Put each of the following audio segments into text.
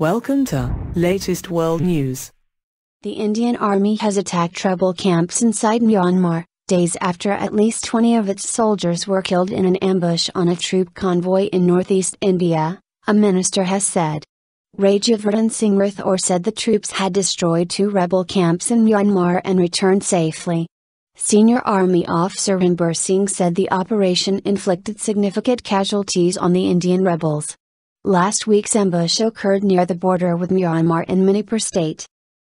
Welcome to latest world news. The Indian Army has attacked rebel camps inside Myanmar, days after at least 20 of its soldiers were killed in an ambush on a troop convoy in northeast India, a minister has said. Rajavardhan Singh Rathore said the troops had destroyed 2 rebel camps in Myanmar and returned safely. Senior Army officer Ranbir Singh said the operation inflicted significant casualties on the Indian rebels. Last week's ambush occurred near the border with Myanmar in Manipur state.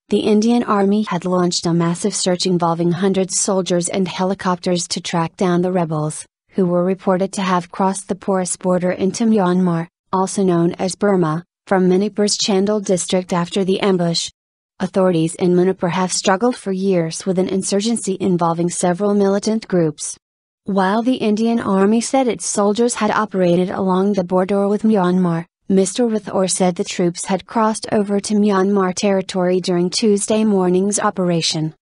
The Indian Army had launched a massive search involving hundreds of soldiers and helicopters to track down the rebels, who were reported to have crossed the porous border into Myanmar, also known as Burma, from Manipur's Chandel district after the ambush. Authorities in Manipur have struggled for years with an insurgency involving several militant groups. While the Indian Army said its soldiers had operated along the border with Myanmar, Mr. Rathore said the troops had crossed over to Myanmar territory during Tuesday morning's operation.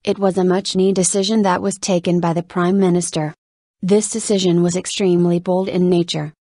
It was a much-needed decision that was taken by the Prime Minister. This decision was extremely bold in nature.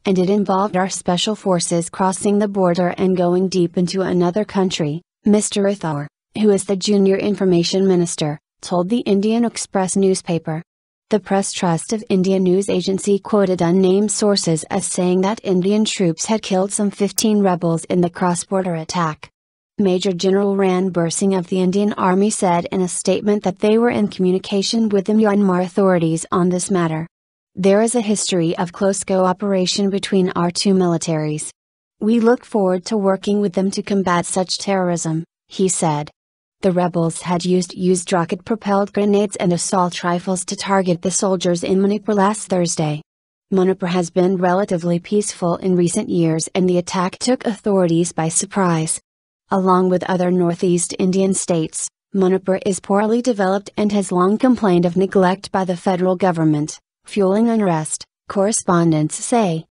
And it involved our special forces crossing the border and going deep into another country, Mr. Rathore, who is the junior information minister, told the Indian Express newspaper. The Press Trust of India news agency quoted unnamed sources as saying that Indian troops had killed some 15 rebels in the cross-border attack. Major General Ranbir Singh of the Indian Army said in a statement that they were in communication with the Myanmar authorities on this matter. There is a history of close cooperation between our two militaries. We look forward to working with them to combat such terrorism, he said. The rebels had used rocket-propelled grenades and assault rifles to target the soldiers in Manipur last Thursday. Manipur has been relatively peaceful in recent years and the attack took authorities by surprise. Along with other northeast Indian states, Manipur is poorly developed and has long complained of neglect by the federal government, fueling unrest, correspondents say.